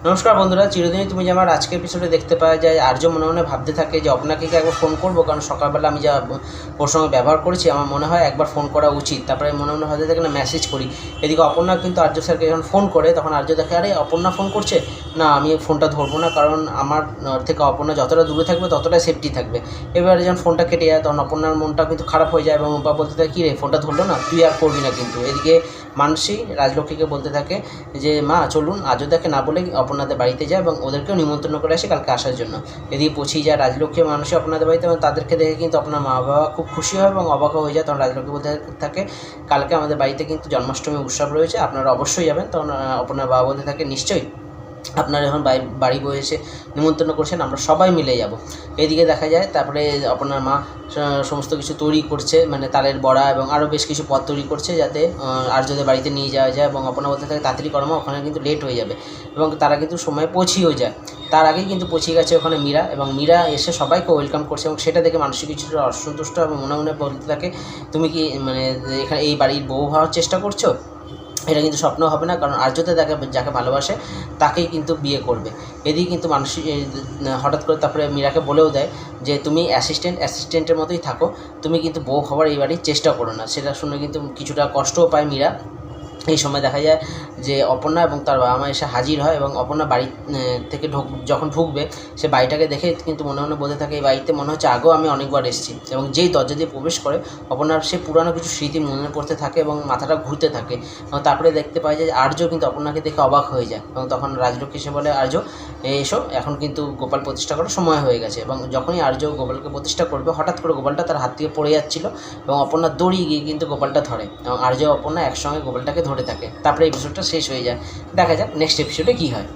নমস্কার বন্ধুরা, চিরদিনই তুমি যে আমার আজকের এপিসোডে দেখতে পাওয়া যায় আর্য মনে মনে ভাবতে থাকে যে অপর্ণাকে কি একবার ফোন করবো, কারণ সকালবেলা আমি যা ওর সঙ্গে ব্যবহার করেছি আমার মনে হয় একবার ফোন করা উচিত। তারপরে মনে মনে ভাবতে থাকে না মেসেজ করি। এদিকে অপর্ণা কিন্তু আর্য স্যারকে যখন ফোন করে তখন আর্য দেখে আরে অপর্ণা ফোন করছে, না আমি ফোনটা ধরবো না, কারণ আমার থেকে অপর্ণা যতটা দূরে থাকবে ততটাই সেফটি থাকবে। এবারে যখন ফোনটা কেটে যায় তখন অপর্ণার মনটা কিন্তু খারাপ হয়ে যায় এবং বা বলতে থাকে কী রে ফোনটা ধরলো না, তুই আর করবি না কিন্তু। এদিকে মানসী রাজলক্ষ্মীকে বলতে থাকে যে মা চলুন আর্যদাকে না বলে অপর্ণাদের বাড়িতে যায় এবং ওদেরকেও নিমন্ত্রণ করে আসে কালকে আসার জন্য। এদিকে পৌঁছেই যায় রাজলক্ষ্মী মানুষে আপনাদের বাড়িতে এবং তাদেরকে দেখে কিন্তু আপনার মা বাবা খুব খুশি হয় এবং অবাক হয়ে যায়। তখন রাজলক্ষ্মী বলতে থাকে কালকে আমাদের বাড়িতে কিন্তু জন্মাষ্টমী উৎসব রয়েছে, আপনারা অবশ্যই যাবেন। তখন আপনার বাবা বলতে থাকে নিশ্চয়ই, আপনারা যখন বাড়ি বয়ে এসে নিমন্ত্রণ করছেন আমরা সবাই মিলে যাব। এদিকে দেখা যায় তারপরে আপনার মা সমস্ত কিছু তৈরি করছে, মানে তালের বড়া এবং আরও বেশ কিছু পদ তৈরি করছে যাতে আর্যদের বাড়িতে নিয়ে যাওয়া যায়। এবং আপনারা বলতে থাকে তাড়াতাড়ি কর্ম, ওখানে কিন্তু লেট হয়ে যাবে। এবং তারা কিন্তু সময় পৌঁছেও যায়। তার আগেই কিন্তু পৌঁছে গেছে ওখানে মীরা, এবং মীরা এসে সবাইকে ওয়েলকাম করছে এবং সেটা দেখে মানসিক কিছুটা অসন্তুষ্ট এবং মনে মনে বলতে থাকে তুমি কি মানে এখানে এই বাড়ির বউ হওয়ার চেষ্টা করছো? এটা কিন্তু স্বপ্ন হবে না, কারণ আর্যতে যাকে ভালোবাসে তাকেই কিন্তু বিয়ে করবে। এদিকে কিন্তু মানুষ হঠাৎ করে তারপরে মীরাকে বলেও দেয় যে তুমি অ্যাসিস্ট্যান্টের মতোই থাকো, তুমি কিন্তু বউ হওয়ার এই বাড়ির চেষ্টা করো না। সেটা শুনে কিন্তু কিছুটা কষ্টও পায় মীরা। এই সময় দেখা যায় যে অপর্ণা এবং তার বাবা মা এসে হাজির হয় এবং অপর্ণা বাড়ি থেকে যখন ঢুকবে সে বাড়িটাকে দেখে কিন্তু মনে মনে বলতে থাকে এই বাড়িতে মনে হচ্ছে আগেও আমি অনেকবার এসেছি। এবং যেই দরজা দিয়ে প্রবেশ করে অপর্ণার সে পুরানো কিছু স্মৃতি মনে পড়তে থাকে এবং মাথাটা ঘুরতে থাকে। এবং তারপরে দেখতে পায় যে আর্য কিন্তু অপর্ণাকে দেখে অবাক হয়ে যায় এবং তখন রাজলক্ষ্মী এসে বলে আর্য এসো, এখন কিন্তু গোপাল প্রতিষ্ঠা করার সময় হয়ে গেছে। এবং যখনই আর্য গোপালকে প্রতিষ্ঠা করবে হঠাৎ করে গোপালটা তার হাত থেকে পড়ে যাচ্ছিলো এবং অপর্ণা দড়িয়ে গিয়ে কিন্তু গোপালটা ধরে এবং আর্য অপর্ণা একসঙ্গে গোপালটাকে ধরে থাকে। তারপরে এপিসোডটা শেষ হয়ে যায়। দেখা যাক নেক্সট এপিসোডে কী হয়।